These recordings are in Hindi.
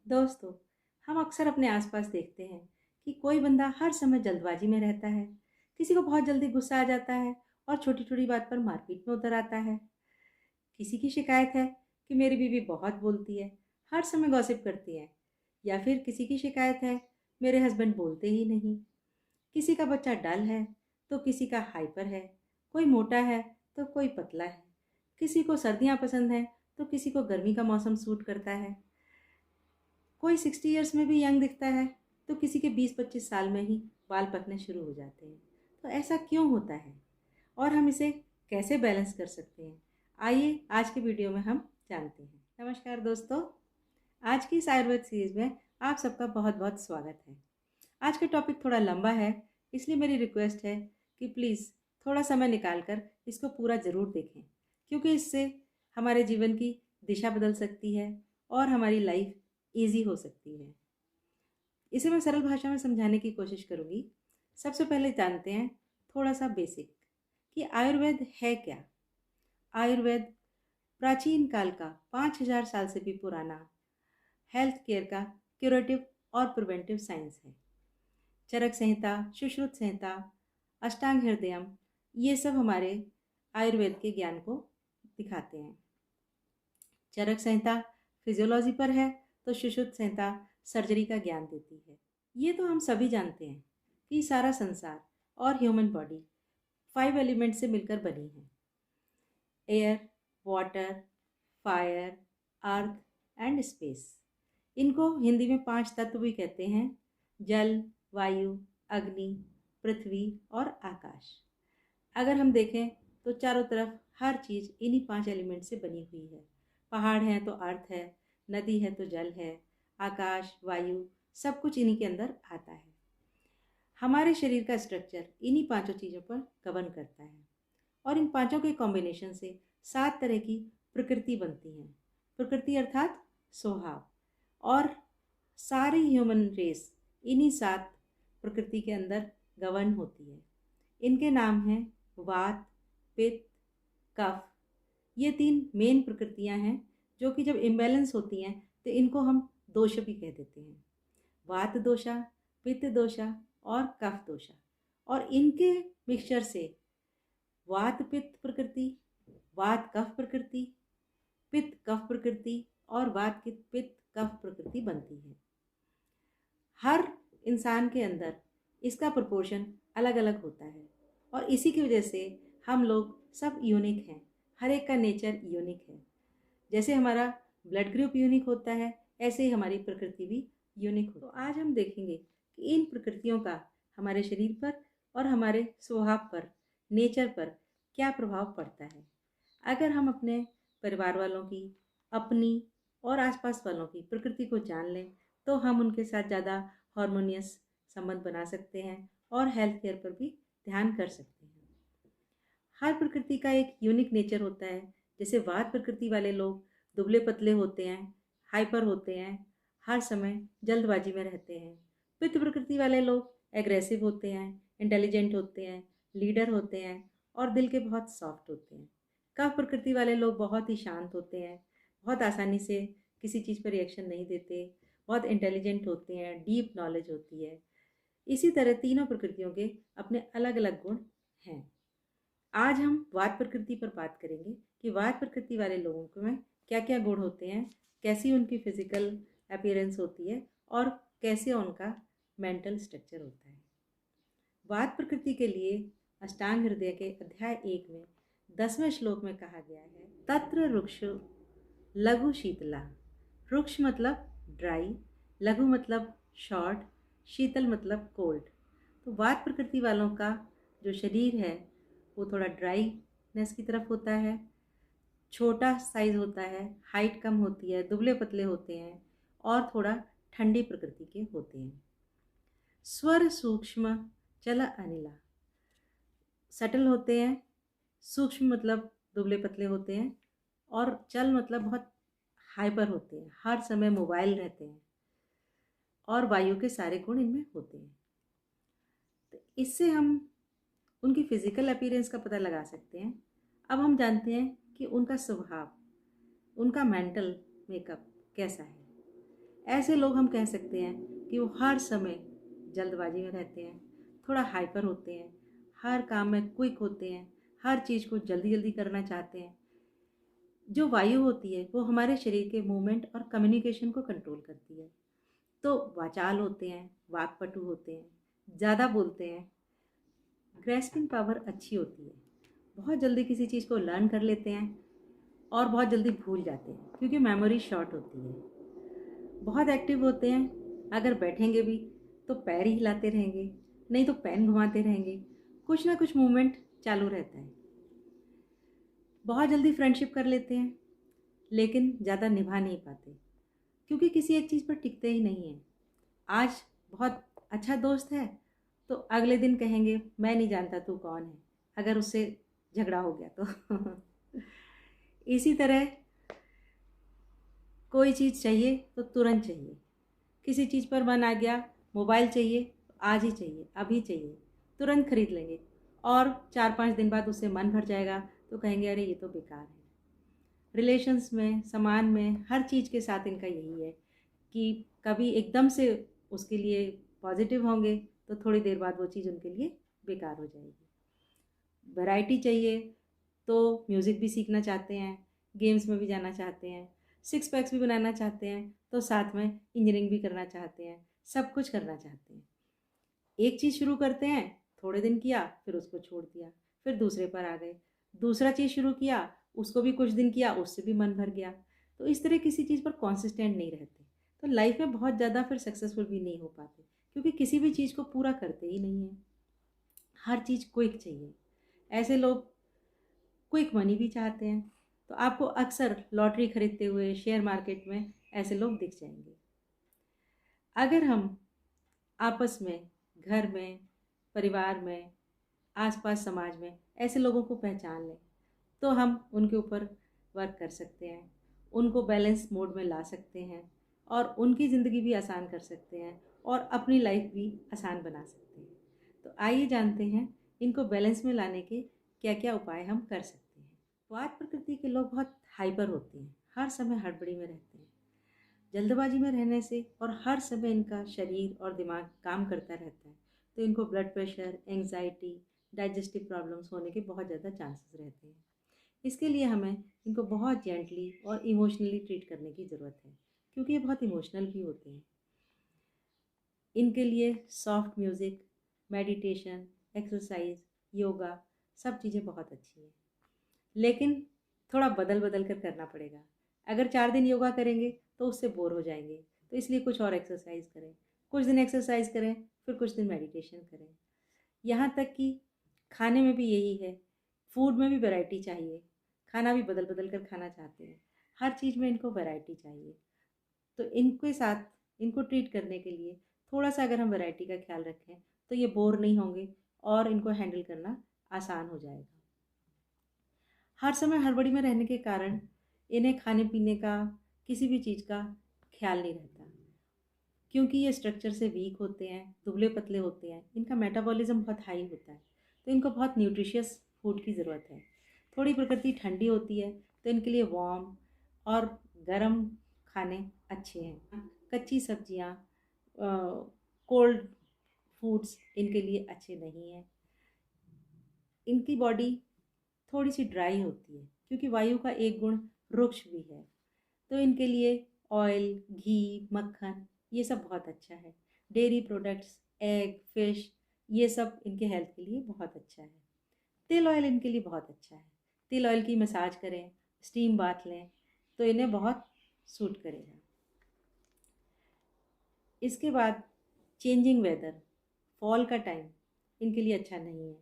दोस्तों, हम अक्सर अपने आसपास देखते हैं कि कोई बंदा हर समय जल्दबाजी में रहता है। किसी को बहुत जल्दी गुस्सा आ जाता है और छोटी छोटी बात पर मारपीट में उतर आता है। किसी की शिकायत है कि मेरी बीवी बहुत बोलती है, हर समय गॉसिप करती है। या फिर किसी की शिकायत है, मेरे हस्बैंड बोलते ही नहीं। किसी का बच्चा डल है तो किसी का हाइपर है। कोई मोटा है तो कोई पतला है। किसी को सर्दियाँ पसंद हैं तो किसी को गर्मी का मौसम सूट करता है। कोई 60 ईयर्स में भी यंग दिखता है तो किसी के 20-25 साल में ही बाल पकने शुरू हो जाते हैं। तो ऐसा क्यों होता है और हम इसे कैसे बैलेंस कर सकते हैं? आइए आज के वीडियो में हम जानते हैं। नमस्कार दोस्तों, आज की इस आयुर्वेद सीरीज में आप सबका बहुत बहुत स्वागत है। आज का टॉपिक थोड़ा लंबा है, इसलिए मेरी रिक्वेस्ट है कि प्लीज़ थोड़ा समय निकाल कर इसको पूरा ज़रूर देखें, क्योंकि इससे हमारे जीवन की दिशा बदल सकती है और हमारी लाइफ ईजी हो सकती है। इसे मैं सरल भाषा में समझाने की कोशिश करूँगी। सबसे पहले जानते हैं थोड़ा सा बेसिक कि आयुर्वेद है क्या। आयुर्वेद प्राचीन काल का 5000 साल से भी पुराना हेल्थ केयर का क्यूरेटिव और प्रिवेंटिव साइंस है। चरक संहिता, सुश्रुत संहिता, अष्टांग हृदयम, ये सब हमारे आयुर्वेद के ज्ञान को दिखाते हैं। चरक संहिता फिजियोलॉजी पर है तो सुश्रुत संहिता सर्जरी का ज्ञान देती है। ये तो हम सभी जानते हैं कि सारा संसार और ह्यूमन बॉडी 5 एलिमेंट से मिलकर बनी है। Air, water, fire, earth and space. इनको हिंदी में 5 तत्व भी कहते हैं: जल, वायु, अग्नि, पृथ्वी और आकाश। अगर हम देखें तो चारों तरफ हर चीज़ इन्हीं 5 एलिमेंट से बनी हुई है। पहाड़ हैं तो अर्थ है, नदी है तो जल है, आकाश, वायु, सब कुछ इन्हीं के अंदर आता है। हमारे शरीर का स्ट्रक्चर इन्हीं 5 चीज़ों पर गवर्न करता है और इन 5 के कॉम्बिनेशन से 7 तरह की प्रकृति बनती हैं। प्रकृति अर्थात स्वभाव। और सारी ह्यूमन रेस इन्हीं 7 प्रकृति के अंदर गवर्न होती है। इनके नाम हैं वात, पित्त, कफ। ये 3 मेन प्रकृतियां हैं जो कि जब इम्बैलेंस होती हैं तो इनको हम दोष भी कह देते हैं। वात दोषा, पित्त दोषा और कफ दोषा। और इनके मिक्सचर से वात पित्त प्रकृति, वात कफ प्रकृति, पित्त कफ प्रकृति और वात पित्त कफ प्रकृति बनती है। हर इंसान के अंदर इसका प्रोपोर्शन अलग अलग होता है और इसी की वजह से हम लोग सब यूनिक हैं। हर एक का नेचर यूनिक है। जैसे हमारा ब्लड ग्रुप यूनिक होता है, ऐसे ही हमारी प्रकृति भी यूनिक हो। तो आज हम देखेंगे कि इन प्रकृतियों का हमारे शरीर पर और हमारे स्वभाव पर, नेचर पर क्या प्रभाव पड़ता है। अगर हम अपने परिवार वालों की, अपनी और आसपास वालों की प्रकृति को जान लें तो हम उनके साथ ज़्यादा हार्मोनियस संबंध बना सकते हैं और हेल्थ केयर पर भी ध्यान कर सकते हैं। हर प्रकृति का एक यूनिक नेचर होता है। जैसे वात प्रकृति वाले लोग दुबले पतले होते हैं, हाइपर होते हैं, हर समय जल्दबाजी में रहते हैं। पित्त प्रकृति वाले लोग एग्रेसिव होते हैं, इंटेलिजेंट होते हैं, लीडर होते हैं और दिल के बहुत सॉफ्ट होते हैं। कफ प्रकृति वाले लोग बहुत ही शांत होते हैं, बहुत आसानी से किसी चीज़ पर रिएक्शन नहीं देते, बहुत इंटेलिजेंट होते हैं, डीप नॉलेज होती है। इसी तरह तीनों प्रकृतियों के अपने अलग अलग गुण हैं। आज हम वात प्रकृति पर बात करेंगे कि वात प्रकृति वाले लोगों में क्या क्या गुण होते हैं, कैसी उनकी फिजिकल अपीयरेंस होती है और कैसे उनका मेंटल स्ट्रक्चर होता है। वात प्रकृति के लिए अष्टांग हृदय के अध्याय 1 में 10वें श्लोक में कहा गया है, तत्र रुक्ष लघु शीतला। रुक्ष मतलब ड्राई, लघु मतलब शॉर्ट, शीतल मतलब कोल्ड। तो वात प्रकृति वालों का जो शरीर है वो थोड़ा ड्राईनेस की तरफ होता है, छोटा साइज होता है, हाइट कम होती है, दुबले पतले होते हैं और थोड़ा ठंडी प्रकृति के होते हैं। स्वर सूक्ष्म चल अनिला, सटल होते हैं। सूक्ष्म मतलब दुबले पतले होते हैं और चल मतलब बहुत हाइपर होते हैं, हर समय मोबाइल रहते हैं और वायु के सारे गुण इनमें होते हैं। तो इससे हम उनकी फिजिकल अपीयरेंस का पता लगा सकते हैं। अब हम जानते हैं कि उनका स्वभाव, उनका मेंटल मेकअप कैसा है। ऐसे लोग हम कह सकते हैं कि वो हर समय जल्दबाजी में रहते हैं, थोड़ा हाइपर होते हैं, हर काम में क्विक होते हैं, हर चीज़ को जल्दी जल्दी करना चाहते हैं। जो वायु होती है वो हमारे शरीर के मूवमेंट और कम्युनिकेशन को कंट्रोल करती है। तो वाचाल होते हैं, वाक्पटु होते हैं, ज़्यादा बोलते हैं, ग्रेस्पिंग पावर अच्छी होती है, बहुत जल्दी किसी चीज़ को लर्न कर लेते हैं और बहुत जल्दी भूल जाते हैं क्योंकि मेमोरी शॉर्ट होती है। बहुत एक्टिव होते हैं, अगर बैठेंगे भी तो पैर ही हिलाते रहेंगे, नहीं तो पेन घुमाते रहेंगे, कुछ ना कुछ मूवमेंट चालू रहता है। बहुत जल्दी फ्रेंडशिप कर लेते हैं लेकिन ज़्यादा निभा नहीं पाते क्योंकि किसी एक चीज़ पर टिकते ही नहीं हैं। आज बहुत अच्छा दोस्त है तो अगले दिन कहेंगे मैं नहीं जानता तू कौन है, अगर उससे झगड़ा हो गया तो इसी तरह कोई चीज़ चाहिए तो तुरंत चाहिए, किसी चीज़ पर मन आ गया, मोबाइल चाहिए तो आज ही चाहिए, अभी चाहिए, तुरंत खरीद लेंगे और 4-5 दिन बाद उससे मन भर जाएगा तो कहेंगे अरे ये तो बेकार है। रिलेशंस में, सामान में, हर चीज़ के साथ इनका यही है कि कभी एकदम से उसके लिए पॉजिटिव होंगे तो थोड़ी देर बाद वो चीज़ उनके लिए बेकार हो जाएगी। वैरायटी चाहिए तो म्यूज़िक भी सीखना चाहते हैं, गेम्स में भी जाना चाहते हैं, सिक्स पैक्स भी बनाना चाहते हैं तो साथ में इंजीनियरिंग भी करना चाहते हैं, सब कुछ करना चाहते हैं। एक चीज़ शुरू करते हैं, थोड़े दिन किया फिर उसको छोड़ दिया, फिर दूसरे पर आ गए, दूसरा चीज़ शुरू किया, उसको भी कुछ दिन किया, उससे भी मन भर गया। तो इस तरह किसी चीज़ पर कॉन्सिस्टेंट नहीं रहते तो लाइफ में बहुत ज़्यादा फिर सक्सेसफुल भी नहीं हो पाते क्योंकि किसी भी चीज़ को पूरा करते ही नहीं हैं। हर चीज़ क्विक चाहिए। ऐसे लोग क्विक मनी भी चाहते हैं तो आपको अक्सर लॉटरी खरीदते हुए शेयर मार्केट में ऐसे लोग दिख जाएंगे। अगर हम आपस में, घर में, परिवार में, आसपास समाज में ऐसे लोगों को पहचान लें तो हम उनके ऊपर वर्क कर सकते हैं, उनको बैलेंस मोड में ला सकते हैं और उनकी ज़िंदगी भी आसान कर सकते हैं और अपनी लाइफ भी आसान बना सकते हैं। तो आइए जानते हैं इनको बैलेंस में लाने के क्या क्या उपाय हम कर सकते हैं। वाद प्रकृति के लोग बहुत हाइपर होते हैं, हर समय हड़बड़ी में रहते हैं। जल्दबाजी में रहने से और हर समय इनका शरीर और दिमाग काम करता रहता है तो इनको blood pressure, anxiety, digestive problems होने के बहुत ज़्यादा चांसेस रहते हैं। इसके लिए हमें इनको बहुत जेंटली और इमोशनली ट्रीट करने की ज़रूरत है क्योंकि ये बहुत इमोशनल भी होते हैं। इनके लिए soft music, meditation, exercise, yoga सब चीज़ें बहुत अच्छी हैं लेकिन थोड़ा बदल बदल कर करना पड़ेगा। अगर 4 दिन योगा करेंगे तो उससे बोर हो जाएंगे तो इसलिए कुछ और एक्सरसाइज करें, कुछ दिन एक्सरसाइज करें फिर कुछ दिन मेडिटेशन करें। यहाँ तक कि खाने में भी यही है, फूड में भी वैरायटी चाहिए, खाना भी बदल बदल कर खाना चाहते हैं, हर चीज़ में इनको वैरायटी चाहिए। तो इनके साथ इनको ट्रीट करने के लिए थोड़ा सा अगर हम वैरायटी का ख्याल रखें तो ये बोर नहीं होंगे और इनको हैंडल करना आसान हो जाएगा। हर समय हड़बड़ी में रहने के कारण इन्हें खाने पीने का, किसी भी चीज़ का ख्याल नहीं रहता क्योंकि ये स्ट्रक्चर से वीक होते हैं, दुबले पतले होते हैं, इनका मेटाबॉलिज्म बहुत हाई होता है तो इनको बहुत न्यूट्रिशियस फूड की ज़रूरत है। थोड़ी प्रकृति ठंडी होती है तो इनके लिए वार्म और गर्म खाने अच्छे हैं। कच्ची सब्जियाँ, कोल्ड फूड्स इनके लिए अच्छे नहीं हैं। इनकी बॉडी थोड़ी सी ड्राई होती है क्योंकि वायु का एक गुण रुक्ष भी है तो इनके लिए ऑयल, घी, मक्खन ये सब बहुत अच्छा है। डेयरी प्रोडक्ट्स, एग, फिश ये सब इनके हेल्थ के लिए बहुत अच्छा है। तिल ऑयल इनके लिए बहुत अच्छा है। तिल ऑयल की मसाज करें, स्टीम बाथ लें तो इन्हें बहुत सूट करेगा। इसके बाद चेंजिंग वेदर, फॉल का टाइम इनके लिए अच्छा नहीं है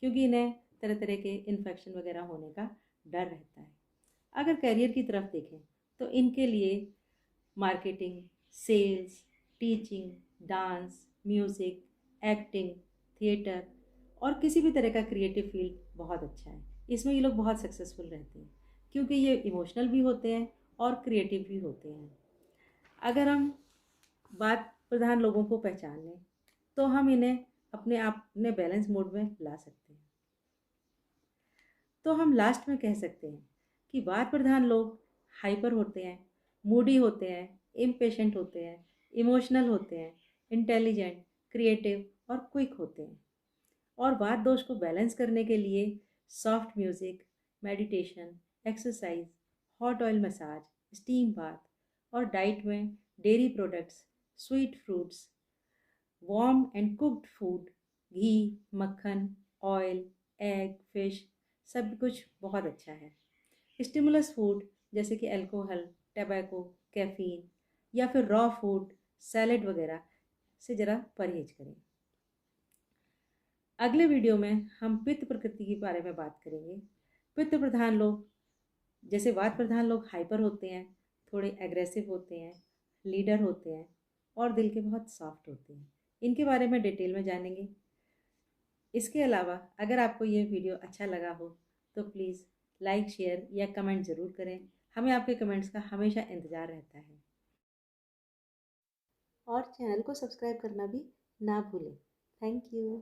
क्योंकि इन्हें तरह तरह के इन्फेक्शन वगैरह होने का डर रहता है। अगर करियर की तरफ देखें तो इनके लिए marketing, sales, teaching, dance, music, acting, theatre और किसी भी तरह का क्रिएटिव फील्ड बहुत अच्छा है। इसमें ये लोग बहुत सक्सेसफुल रहते हैं क्योंकि ये इमोशनल भी होते हैं और क्रिएटिव भी होते हैं। अगर हम बात प्रधान लोगों को पहचान लें तो हम इन्हें अपने आप में बैलेंस मोड में ला सकते हैं। तो हम लास्ट में कह सकते हैं कि वाद प्रधान लोग हाइपर होते हैं, मूडी होते हैं, इम्पेशेंट होते हैं, इमोशनल होते हैं, इंटेलिजेंट, क्रिएटिव और क्विक होते हैं। और वात दोष को बैलेंस करने के लिए soft music, meditation, exercise, hot oil massage, steam bath और डाइट में dairy products, sweet fruits, warm and cooked food, घी, मक्खन, ऑयल, एग, फिश, सब कुछ बहुत अच्छा है। स्टिमुलस फूड जैसे कि अल्कोहल, टबैको, कैफीन या फिर रॉ फूड, सैलेड वगैरह से ज़रा परहेज करें। अगले वीडियो में हम पित्त प्रकृति के बारे में बात करेंगे। पित्त प्रधान लोग जैसे वात प्रधान लोग हाइपर होते हैं, थोड़े एग्रेसिव होते हैं, लीडर होते हैं और दिल के बहुत सॉफ्ट होते हैं। इनके बारे में डिटेल में जानेंगे। इसके अलावा अगर आपको ये वीडियो अच्छा लगा हो तो प्लीज़ लाइक, शेयर या कमेंट ज़रूर करें। हमें आपके कमेंट्स का हमेशा इंतज़ार रहता है। और चैनल को सब्सक्राइब करना भी ना भूलें। Thank you.